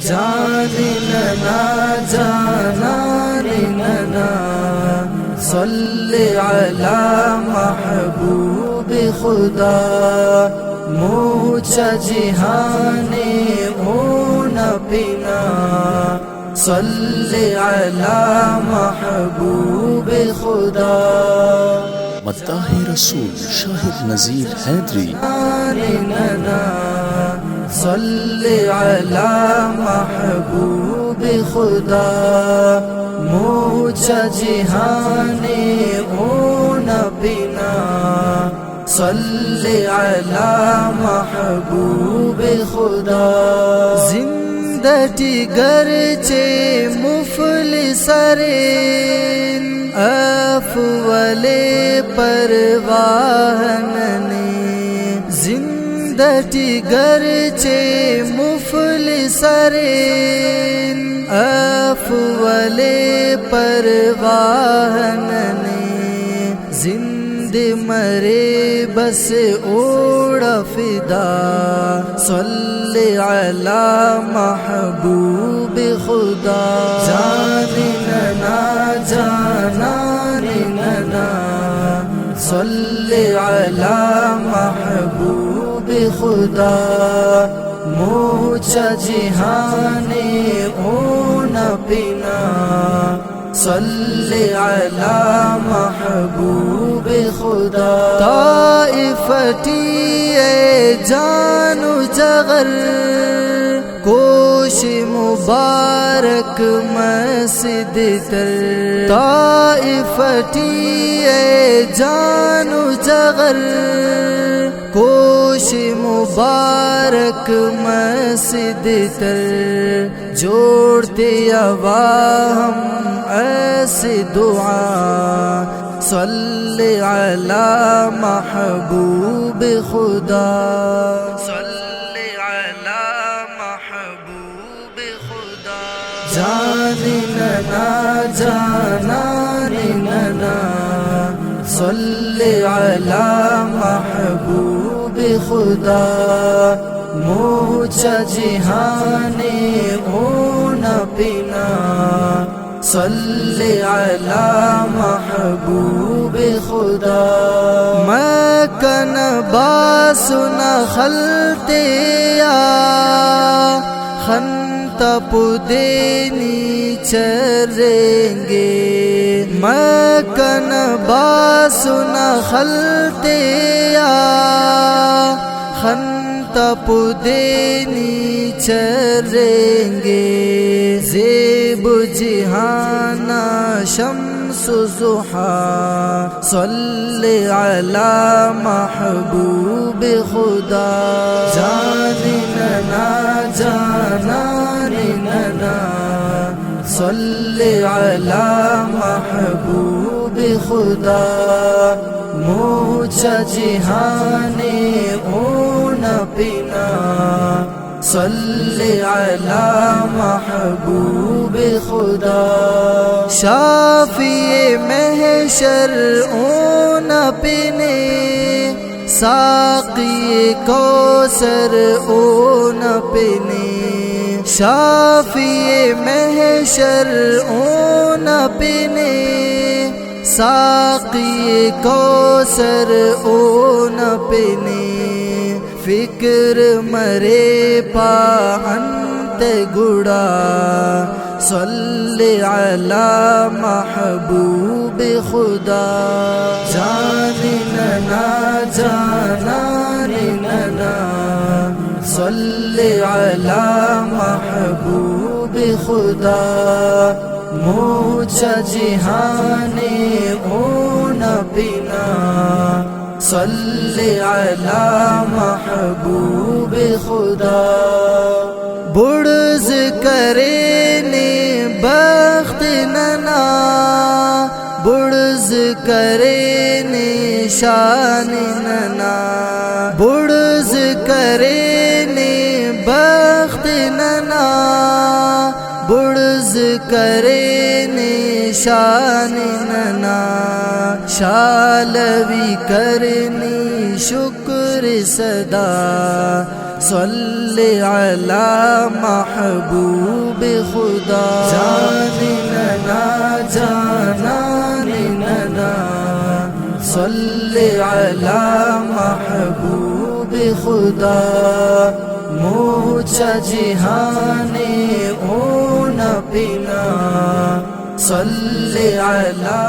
جاننا جاناننا صلی علی محبوب خدا موچا جہانے اون پینا صلی علی محبوب خدا مداح رسول شاہد نذیر حیدری صلی علی محبوب خدا موچا جہانے اون پینا صلی علی محبوب خدا زندگی گرچہ مفلسرین افول پرواہننی زندگی گرچہ مفلسرین افول پرواہننی زند مرے بس اوڑ فدا صلی علی محبوب خدا جاننا جاناننا صلی علی محبوب خدا موچا جہانے اون پینا صلی علی محبوب خدا طائفتی اے جان و جگر کوش مبارک مسجد تر طائفتی اے جان و جگر کوش مبارک مسجد تر جوڑتے عوام ایسی دعا صلی علی محبوب خدا صلی علی محبوب خدا جاننا جاناننا صلی علی محبوب خدا موچا جہانے اون پینا صلی علی محبوب خدا مکن باسنا خلطیا خنت پدینی چریں گے مکن باسنا خلطیا خنت پدینی چریں گے زیب جہانا شمس ضحا صلی علی محبوب خدا جاننا جاناننا صلی علی محبوب خدا موچا جہانے اون پینا صلی علی محبوب خدا شافی محشر اون پینے ساقی کوثر اون پینے شافی محشر اون پینے ساقی کوثر اون پینے فکر مرے پا انت گڑا صلی علی محبوب خدا جاننا جاناننا صلی علی محبوب خدا موچا جہانے اون پینا صلی علی محبوب خدا بڑز کرنے بخت ننا بڑز کرنے شان ننا بڑز کرنے بخت ننا بڑز کرنے شان ننا شالوی کرنی شکر صدا صلی علی محبوب خدا جاننا جاناننا صلی علی محبوب خدا موچا جہانی اون پینا صلی علی